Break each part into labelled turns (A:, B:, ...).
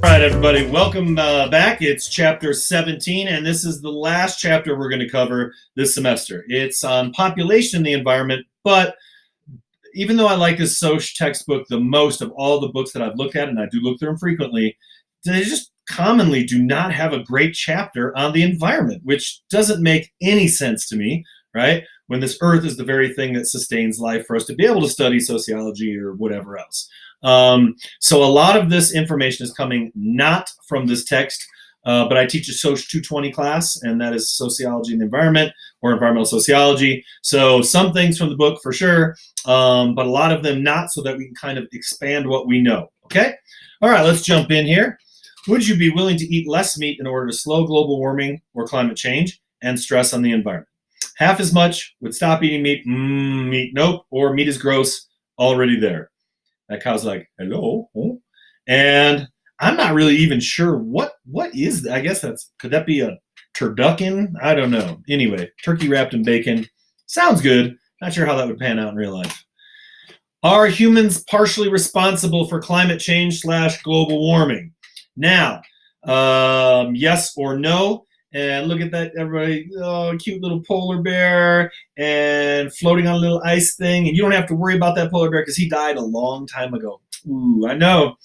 A: right, everybody, welcome back. It's chapter 17, and this is the last chapter we're going to cover this semester. It's on population in the environment, but even though I like this Soc textbook the most of all the books that I've looked at, and I do look through them frequently, they just commonly do not have a great chapter on the environment, which doesn't make any sense to me, right? When this earth is the very thing that sustains life for us to be able to study sociology or whatever else. So a lot of this information is coming not from this text, but I teach a Soc 220 class, and that is sociology and the environment, or environmental sociology. So some things from the book for sure, but a lot of them not, so that we can kind of expand what we know. Okay? All right, let's jump in here. Would you be willing to eat less meat in order to slow global warming or climate change and stress on the environment? Half as much would stop eating meat. Meat, nope. Or meat is gross, already there. That cow's like, hello. And I'm not really even sure what is that. I guess could that be a turducken? I don't know. Anyway, turkey wrapped in bacon. Sounds good. Not sure how that would pan out in real life. Are humans partially responsible for climate change / global warming? Now, yes or no. And look at that, everybody. Oh, cute little polar bear and floating on a little ice thing. And you don't have to worry about that polar bear because he died a long time ago. Ooh, I know.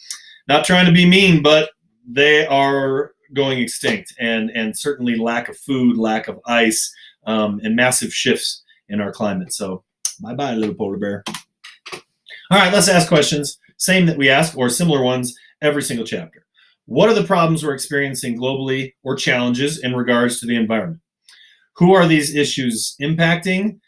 A: Not trying to be mean, but they are going extinct. And certainly lack of food, lack of ice, and massive shifts in our climate. So bye-bye, little polar bear. All right, let's ask questions. Same that we ask, or similar ones, every single chapter. What are the problems we're experiencing globally or challenges in regards to the environment? Who are these issues impacting?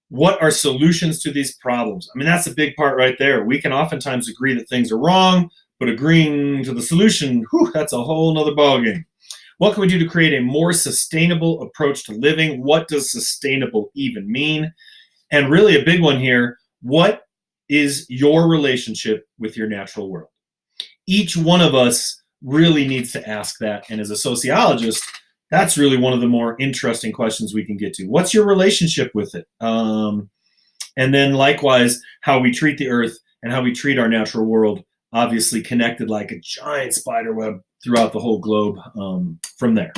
A: What are solutions to these problems? I mean, that's a big part right there. We can oftentimes agree that things are wrong, but agreeing to the solution, that's a whole nother ballgame. What can we do to create a more sustainable approach to living? What does sustainable even mean? And really a big one here, what is your relationship with your natural world? Each one of us really needs to ask that. And as a sociologist, that's really one of the more interesting questions we can get to. What's your relationship with it? And then likewise, how we treat the earth and how we treat our natural world, obviously connected like a giant spider web throughout the whole globe from there.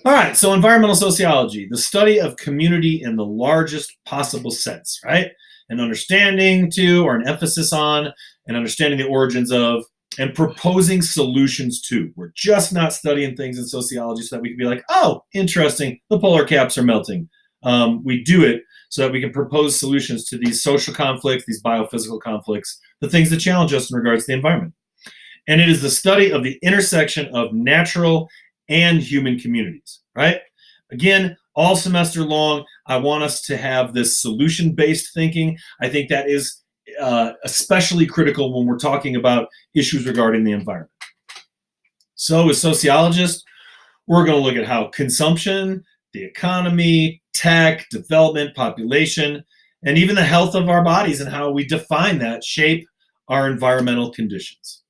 A: All right, so environmental sociology, the study of community in the largest possible sense, right? An understanding to, or an emphasis on, and understanding the origins of, and proposing solutions to. We're just not studying things in sociology so that we can be like, oh, interesting, the polar caps are melting. We do it so that we can propose solutions to these social conflicts, these biophysical conflicts, the things that challenge us in regards to the environment. And it is the study of the intersection of natural and human communities, right? Again, all semester long, I want us to have this solution-based thinking. I think that is especially critical when we're talking about issues regarding the environment. So as sociologists, we're going to look at how consumption, the economy, tech, development, population, and even the health of our bodies and how we define that shape our environmental conditions.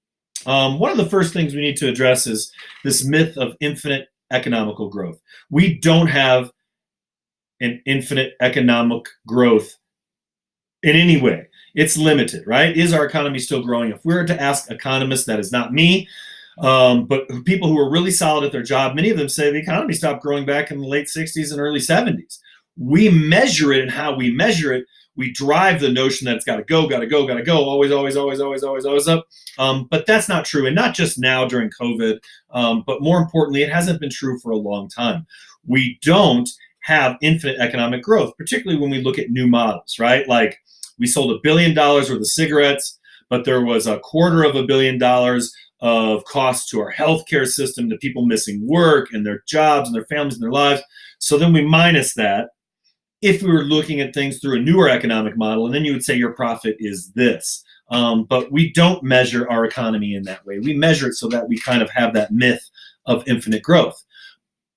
A: One of the first things we need to address is this myth of infinite economical growth. We don't have an infinite economic growth in any way. It's limited, right? Is our economy still growing? If we were to ask economists, that is not me, but people who are really solid at their job, many of them say the economy stopped growing back in the late 60s and early 70s. We measure it, and how we measure it, we drive the notion that it's got to go, always up. But that's not true, and not just now during COVID, but more importantly, it hasn't been true for a long time. We don't have infinite economic growth, particularly when we look at new models, right? Like we sold $1 billion worth of cigarettes, but there was $250 million of cost to our healthcare system, to people missing work and their jobs and their families and their lives. So then we minus that. If we were looking at things through a newer economic model, and then you would say your profit is this. But we don't measure our economy in that way. We measure it so that we kind of have that myth of infinite growth.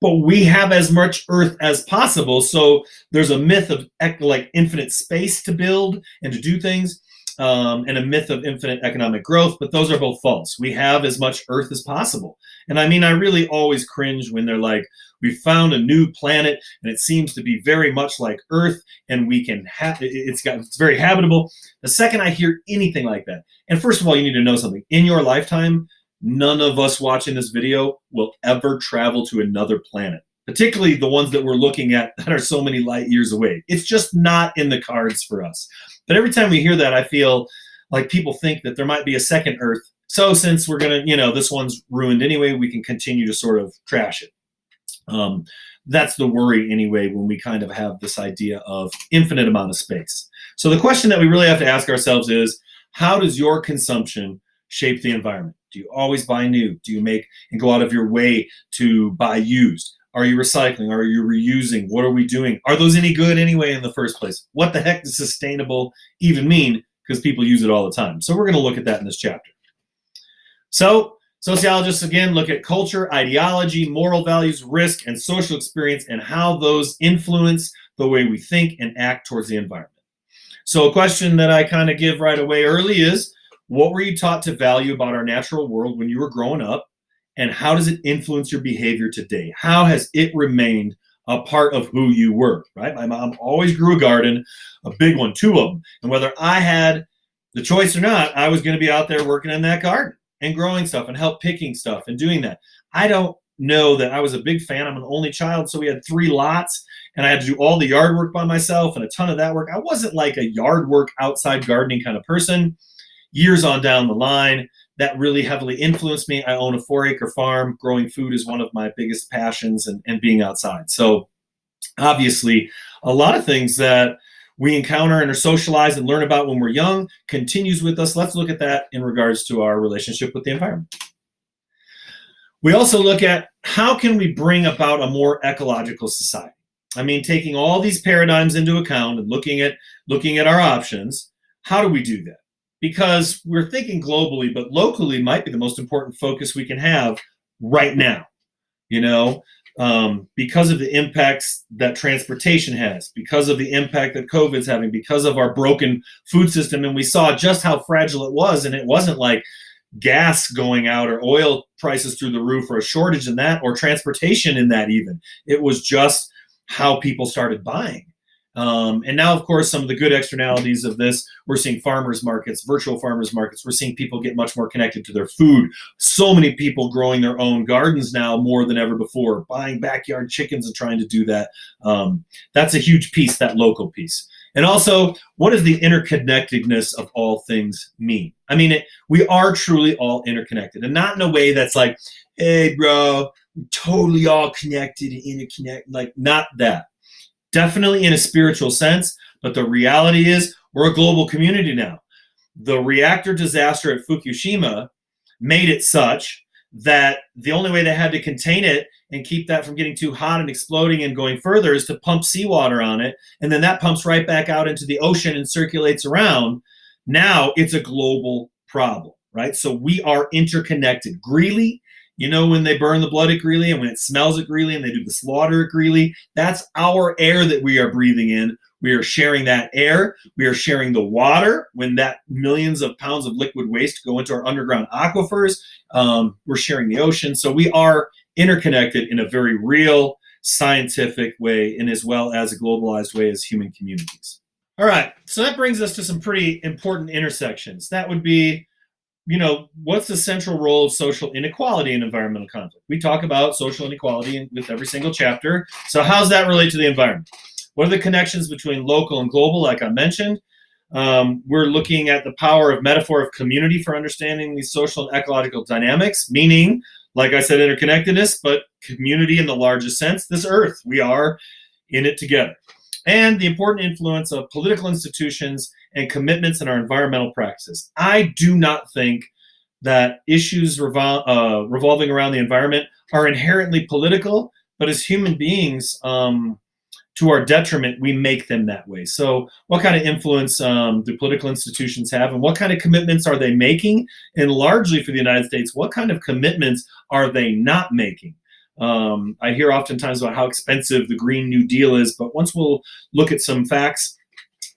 A: But we have as much earth as possible, so there's a myth of like infinite space to build and to do things, and a myth of infinite economic growth, but those are both false. We have as much earth as possible. And I mean, I really always cringe when they're like, we found a new planet and it seems to be very much like Earth, and we can have it's very habitable. The second I hear anything like that, and first of all, you need to know something. In your lifetime, none of us watching this video will ever travel to another planet, particularly the ones that we're looking at that are so many light years away. It's just not in the cards for us. But every time we hear that, I feel like people think that there might be a second Earth. So since we're going to, this one's ruined anyway, we can continue to sort of trash it. That's the worry anyway, when we kind of have this idea of infinite amount of space. So the question that we really have to ask ourselves is, how does your consumption shape the environment? Do you always buy new? Do you make and go out of your way to buy used? Are you recycling? Are you reusing? What are we doing? Are those any good anyway in the first place? What the heck does sustainable even mean? Because people use it all the time. So we're going to look at that in this chapter. So sociologists, again, look at culture, ideology, moral values, risk, and social experience, and how those influence the way we think and act towards the environment. So a question that I kind of give right away early is, what were you taught to value about our natural world when you were growing up? And how does it influence your behavior today? How has it remained a part of who you were, right? My mom always grew a garden, a big one, 2 of them. And whether I had the choice or not, I was going to be out there working in that garden and growing stuff and help picking stuff and doing that. I don't know that I was a big fan. I'm an only child, so we had 3 lots, and I had to do all the yard work by myself and a ton of that work. I wasn't like a yard work, outside gardening kind of person. Years on down the line, that really heavily influenced me. I own a 4-acre farm. Growing food is one of my biggest passions, and being outside. So obviously, a lot of things that we encounter and are socialized and learn about when we're young continues with us. Let's look at that in regards to our relationship with the environment. We also look at how can we bring about a more ecological society. I mean, taking all these paradigms into account and looking at our options, how do we do that? Because we're thinking globally, but locally might be the most important focus we can have right now, because of the impacts that transportation has, because of the impact that COVID's having, because of our broken food system. And we saw just how fragile it was. And it wasn't like gas going out or oil prices through the roof or a shortage in that or transportation in that even. It was just how people started buying. And now, of course, some of the good externalities of this, we're seeing farmers markets, virtual farmers markets. We're seeing people get much more connected to their food. So many people growing their own gardens now more than ever before, buying backyard chickens and trying to do that. That's a huge piece, that local piece. And also, what does the interconnectedness of all things mean? I mean, we are truly all interconnected, and not in a way that's like, hey, bro, we're totally all connected and interconnected, like not that. Definitely in a spiritual sense, but the reality is we're a global community now. The reactor disaster at Fukushima made it such that the only way they had to contain it and keep that from getting too hot and exploding and going further is to pump seawater on it, and then that pumps right back out into the ocean and circulates around. Now it's a global problem, right? So we are interconnected. Greeley, when they burn the blood at Greeley and when it smells at Greeley and they do the slaughter at Greeley, that's our air that we are breathing in. We are sharing that air. We are sharing the water when that millions of pounds of liquid waste go into our underground aquifers. We're sharing the ocean. So we are interconnected in a very real, scientific way, and as well as a globalized way as human communities. All right, so that brings us to some pretty important intersections. That would be, what's the central role of social inequality in environmental conflict? We talk about social inequality with every single chapter. So how does that relate to the environment? What are the connections between local and global, like I mentioned? We're looking at the power of metaphor of community for understanding these social and ecological dynamics, meaning, like I said, interconnectedness, but community in the largest sense, this earth. We are in it together. And the important influence of political institutions and commitments in our environmental practices. I do not think that issues revolving around the environment are inherently political, but as human beings, to our detriment, we make them that way. So what kind of influence do political institutions have, and what kind of commitments are they making? And largely for the United States, what kind of commitments are they not making? I hear oftentimes about how expensive the Green New Deal is, but once we'll look at some facts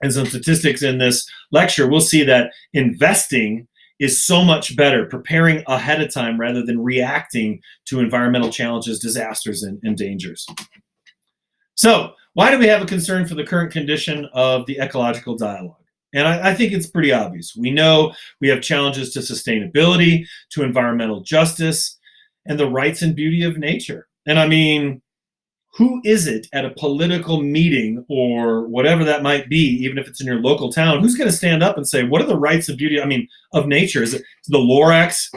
A: and some statistics in this lecture, we'll see that investing is so much better, preparing ahead of time rather than reacting to environmental challenges, disasters, and dangers. So why do we have a concern for the current condition of the ecological dialogue? And I think it's pretty obvious. We know we have challenges to sustainability, to environmental justice, and the rights and beauty of nature. And I mean, who is it at a political meeting or whatever that might be, even if it's in your local town, who's going to stand up and say, what are the rights and beauty, of nature? Is it the Lorax,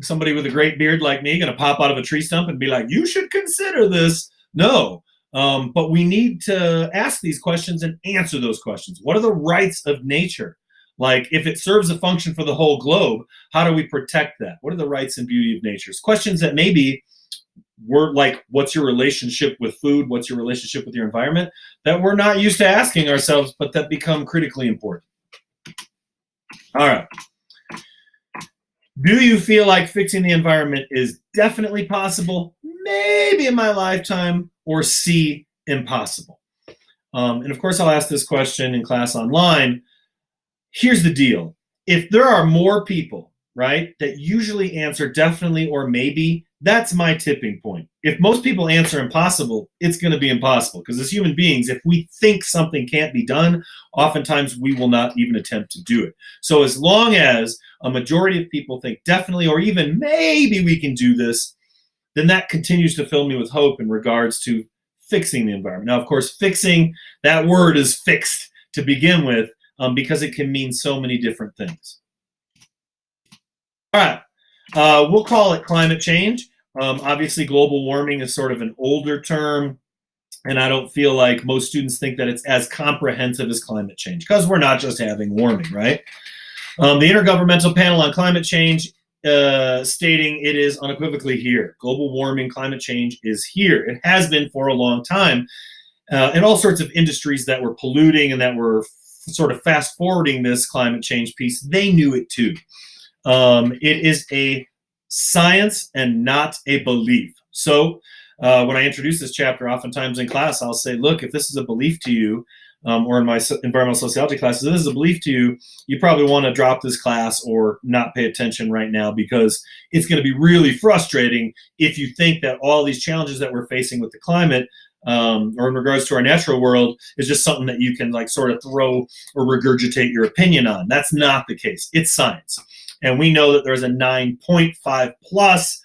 A: somebody with a great beard like me going to pop out of a tree stump and be like, you should consider this? No. But we need to ask these questions and answer those questions. What are the rights of nature? Like, if it serves a function for the whole globe, how do we protect that? What are the rights and beauty of nature? It's questions that maybe we're like, what's your relationship with food? What's your relationship with your environment? That we're not used to asking ourselves, but that become critically important. All right. Do you feel like fixing the environment is definitely possible? Maybe in my lifetime, or C, impossible? And of course, I'll ask this question in class online. Here's the deal. If there are more people, right, that usually answer definitely or maybe, that's my tipping point. If most people answer impossible, it's going to be impossible. Because as human beings, if we think something can't be done, oftentimes we will not even attempt to do it. So as long as a majority of people think definitely or even maybe we can do this, then that continues to fill me with hope in regards to fixing the environment. Now, of course, fixing, that word is fixed to begin with, because it can mean so many different things. All right. We'll call it climate change. Obviously, global warming is sort of an older term, and I don't feel like most students think that it's as comprehensive as climate change, because we're not just having warming, right? The Intergovernmental Panel on Climate Change stating it is unequivocally here. Global warming, climate change is here. It has been for a long time. And all sorts of industries that were polluting and that were sort of fast forwarding this climate change piece, they knew it too. It is a science and not a belief. So when I introduce this chapter, oftentimes in class, I'll say, look, if this is a belief to you, or in my environmental sociology classes, if this is a belief to you, you probably want to drop this class or not pay attention right now, because it's going to be really frustrating if you think that all these challenges that we're facing with the climate, or in regards to our natural world, is just something that you can like sort of throw or regurgitate your opinion on. That's not the case. It's science. And we know that there's a 9.5 plus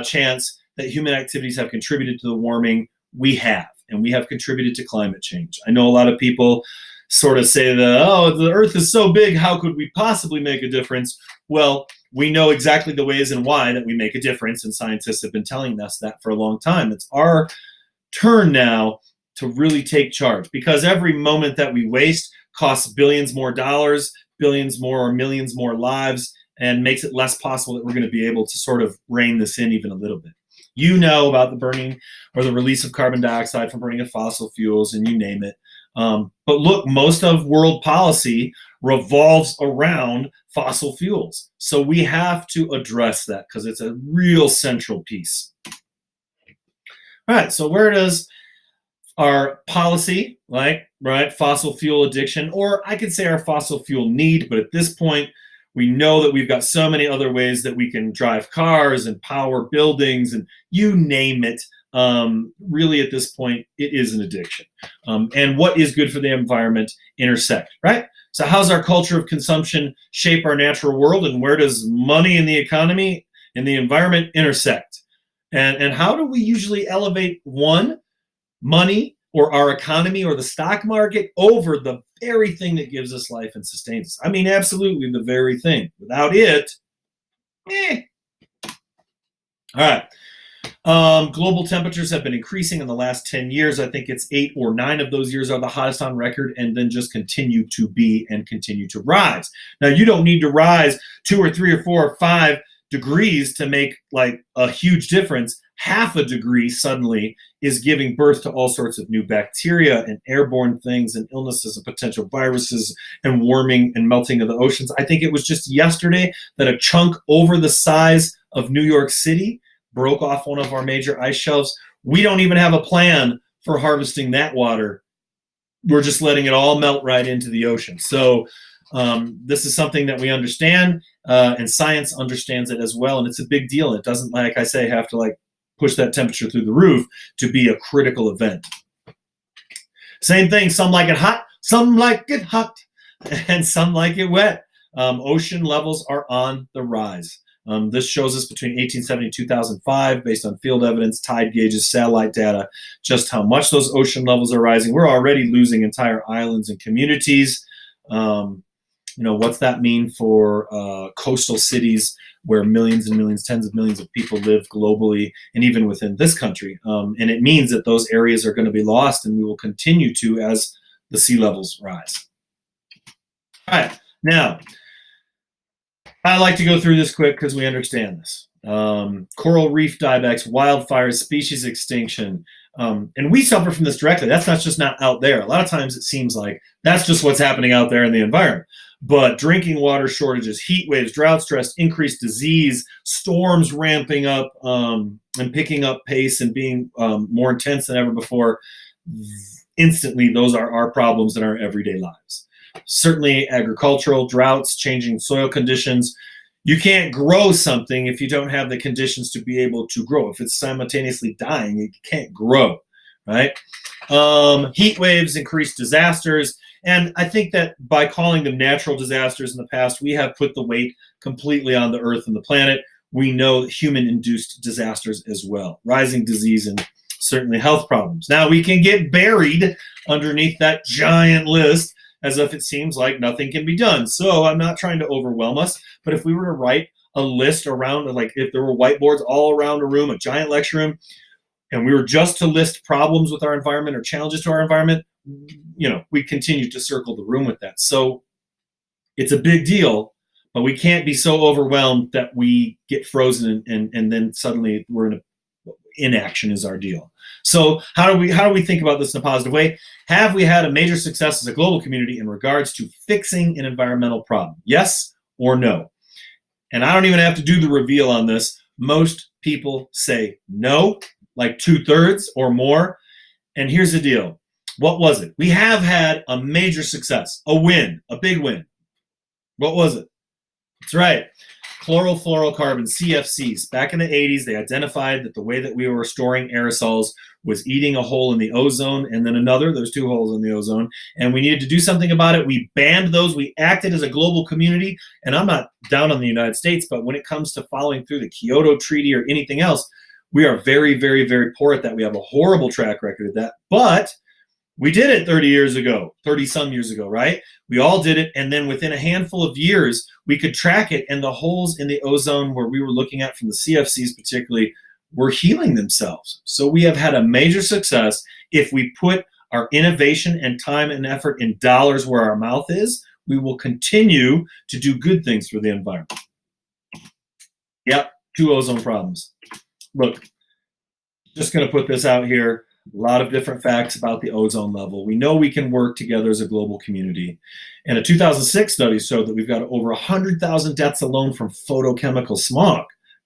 A: chance that human activities have contributed to the warming. We have, and we have contributed to climate change. I know a lot of people sort of say that, oh, the earth is so big, how could we possibly make a difference? Well, we know exactly the ways and why that we make a difference, and scientists have been telling us that for a long time. It's our turn now to really take charge, because every moment that we waste costs billions more dollars, billions more or millions more lives, and makes it less possible that we're going to be able to sort of rein this in even a little bit. You know about the burning or the release of carbon dioxide from burning of fossil fuels, and you name it. But look, most of world policy revolves around fossil fuels. So we have to address that, because it's a real central piece. All right, so where does our policy, like, right, fossil fuel addiction, or I could say our fossil fuel need, but at this point, we know that we've got so many other ways that we can drive cars and power buildings and you name it. Really, at this point, it is an addiction. And what is good for the environment intersect, right? So how's our culture of consumption shape our natural world, and where does money in the economy and the environment intersect? And how do we usually elevate one, money, or our economy or the stock market over the very thing that gives us life and sustains us? I mean, absolutely the very thing. Without it, All right. Global temperatures have been increasing in the last 10 years. I think it's 8 or 9 of those years are the hottest on record, and then just continue to be and continue to rise. Now, you don't need to rise 2 or 3 or 4 or 5 degrees to make like a huge difference. Half a degree suddenly is giving birth to all sorts of new bacteria and airborne things and illnesses and potential viruses and warming and melting of the oceans. I think it was just yesterday that a chunk over the size of New York City broke off one of our major ice shelves. We don't even have a plan for harvesting that water. We're just letting it all melt right into the ocean. So this is something that we understand, and science understands it as well, and it's a big deal. It doesn't, like I say, have to like push that temperature through the roof to be a critical event. Same thing, some like it hot, some like it hot. and some like it wet. Ocean levels are on the rise. This shows us between 1870 and 2005, based on field evidence, tide gauges, satellite data, just how much those ocean levels are rising. We're already losing entire islands and communities. What's that mean for coastal cities where millions and millions, tens of millions of people live globally and even within this country? And it means that those areas are going to be lost, and we will continue to as the sea levels rise. All right, now, I like to go through this quick because we understand this. Coral reef diebacks, wildfires, species extinction. And we suffer from this directly. That's not just not out there. A lot of times it seems like that's just what's happening out there in the environment. But drinking water shortages, heat waves, drought stress, increased disease, storms ramping up and picking up pace and being more intense than ever before, instantly those are our problems in our everyday lives. Certainly agricultural, droughts, changing soil conditions. You can't grow something if you don't have the conditions to be able to grow. If it's simultaneously dying, it can't grow, right? Heat waves, increased disasters. And I think that by calling them natural disasters in the past, we have put the weight completely on the earth and the planet. We know human-induced disasters as well, rising disease and certainly health problems. Now, we can get buried underneath that giant list as if it seems like nothing can be done. So I'm not trying to overwhelm us, but if we were to write a list around, like if there were whiteboards all around a room, a giant lecture room, and we were just to list problems with our environment or challenges to our environment, we continue to circle the room with that. So it's a big deal, but we can't be so overwhelmed that we get frozen and then suddenly we're in inaction is our deal. So how do we think about this in a positive way? Have we had a major success as a global community in regards to fixing an environmental problem? Yes or no? And I don't even have to do the reveal on this. Most people say no, like 2/3 or more. And here's the deal. What was it? We have had a major success, a win, a big win. What was it? That's right. Chlorofluorocarbons, CFCs. Back in the 80s, they identified that the way that we were storing aerosols was eating a hole in the ozone and then another. There's 2 holes in the ozone. And we needed to do something about it. We banned those. We acted as a global community. And I'm not down on the United States, but when it comes to following through the Kyoto Treaty or anything else, we are very, very, very poor at that. We have a horrible track record of that. But we did it 30 years ago, 30 some years ago, right? We all did it. And then within a handful of years, we could track it. And the holes in the ozone where we were looking at from the CFCs particularly were healing themselves. So we have had a major success. If we put our innovation and time and effort in dollars where our mouth is, we will continue to do good things for the environment. Yep, 2 ozone problems. Look, just going to put this out here. A lot of different facts about the ozone level. We know we can work together as a global community. And a 2006 study showed that we've got over 100,000 deaths alone from photochemical smog,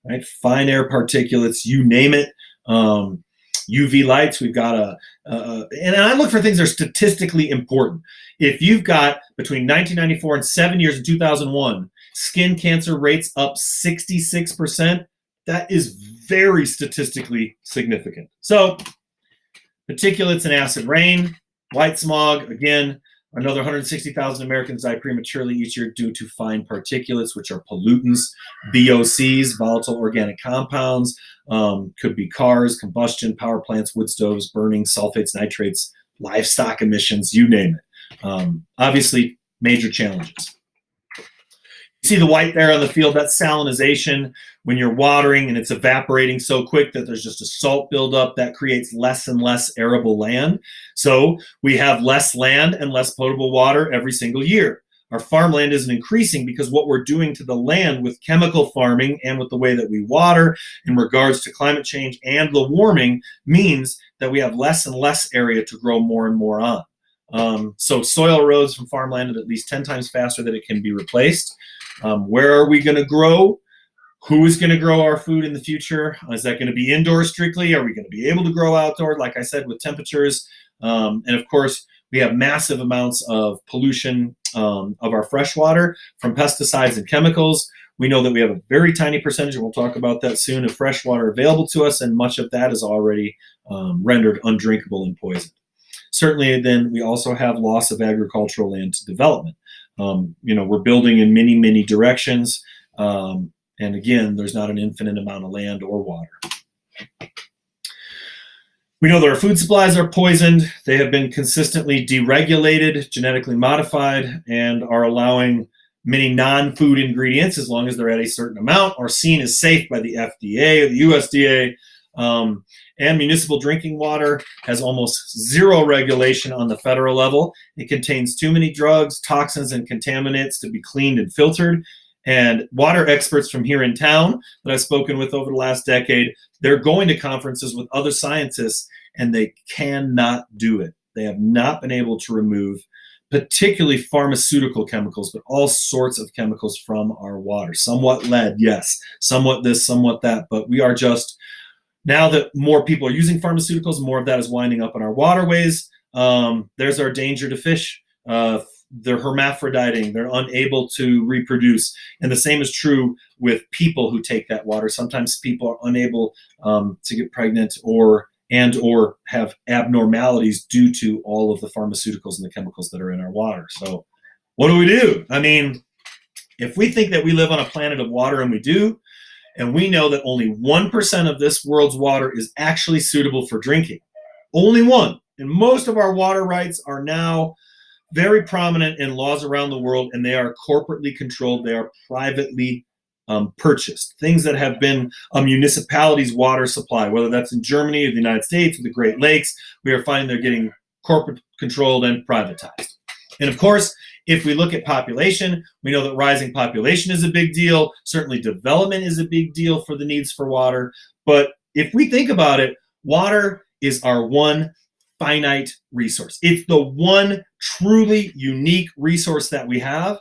A: right? Fine air particulates, you name it. UV lights, we've got and I look for things that are statistically important. If you've got between 1994 and 7 years in 2001, skin cancer rates up 66%, that is very statistically significant. So, particulates and acid rain, white smog, again, another 160,000 Americans die prematurely each year due to fine particulates, which are pollutants, VOCs, volatile organic compounds, could be cars, combustion, power plants, wood stoves, burning, sulfates, nitrates, livestock emissions, you name it. Obviously, major challenges. You see the white there on the field, that's salinization. When you're watering and it's evaporating so quick that there's just a salt buildup, that creates less and less arable land. So we have less land and less potable water every single year. Our farmland isn't increasing because what we're doing to the land with chemical farming and with the way that we water in regards to climate change and the warming means that we have less and less area to grow more and more on. So soil erodes from farmland at least 10 times faster than it can be replaced. Where are we going to grow? Who is going to grow our food in the future? Is that going to be indoor strictly? Are we going to be able to grow outdoor, like I said, with temperatures? And of course, we have massive amounts of pollution of our fresh water from pesticides and chemicals. We know that we have a very tiny percentage, and we'll talk about that soon, of fresh water available to us, and much of that is already rendered undrinkable and poisoned. Certainly, then we also have loss of agricultural land to development. We're building in many, many directions. And again, there's not an infinite amount of land or water. We know that our food supplies are poisoned. They have been consistently deregulated, genetically modified, and are allowing many non-food ingredients, as long as they're at a certain amount, are seen as safe by the FDA or the USDA. And municipal drinking water has almost zero regulation on the federal level. It contains too many drugs, toxins, and contaminants to be cleaned and filtered. And water experts from here in town that I've spoken with over the last decade, they're going to conferences with other scientists, and they cannot do it. They have not been able to remove particularly pharmaceutical chemicals, but all sorts of chemicals from our water. Somewhat lead, yes. Somewhat this, somewhat that. But we are just, now that more people are using pharmaceuticals, more of that is winding up in our waterways. There's our danger to fish. They're hermaphroditing. They're unable to reproduce. And the same is true with people who take that water. Sometimes people are unable to get pregnant or have abnormalities due to all of the pharmaceuticals and the chemicals that are in our water. So what do? I mean, if we think that we live on a planet of water, and we do, and we know that only 1% of this world's water is actually suitable for drinking, only 1%. And most of our water rights are now very prominent in laws around the world, and they are corporately controlled. They are privately purchased. Things that have been a municipality's water supply, whether that's in Germany or the United States or the Great Lakes, we are finding they're getting corporate controlled and privatized. And of course, if we look at population, we know that rising population is a big deal. Certainly development is a big deal for the needs for water. But if we think about it, water is our one finite resource. It's the one truly unique resource that we have.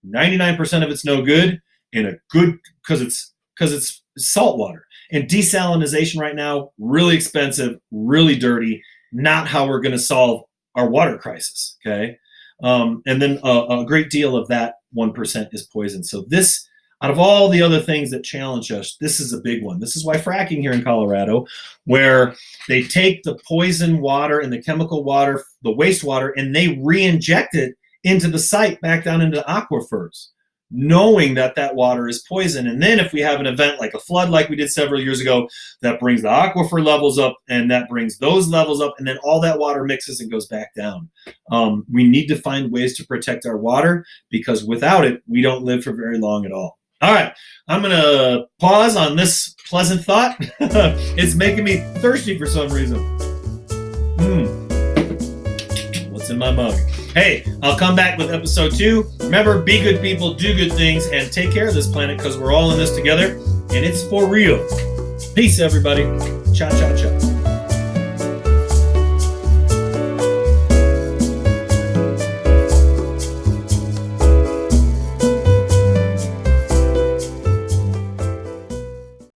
A: 99% of it's no good, and because it's salt water. And desalination right now, really expensive, really dirty, not how we're going to solve our water crisis, okay? And then a great deal of that 1% is poison. So this, out of all the other things that challenge us, this is a big one. This is why fracking here in Colorado, where they take the poison water and the chemical water, the wastewater, and they re-inject it into the site, back down into the aquifers, knowing that that water is poison. And then if we have an event like a flood, like we did several years ago, that brings the aquifer levels up, and that brings those levels up, and then all that water mixes and goes back down. We need to find ways to protect our water, because without it, we don't live for very long at all. All right, I'm going to pause on this pleasant thought. It's making me thirsty for some reason. What's in my mug? Hey, I'll come back with episode 2. Remember, be good people, do good things, and take care of this planet, because we're all in this together, and it's for real. Peace, everybody. Cha, cha, cha.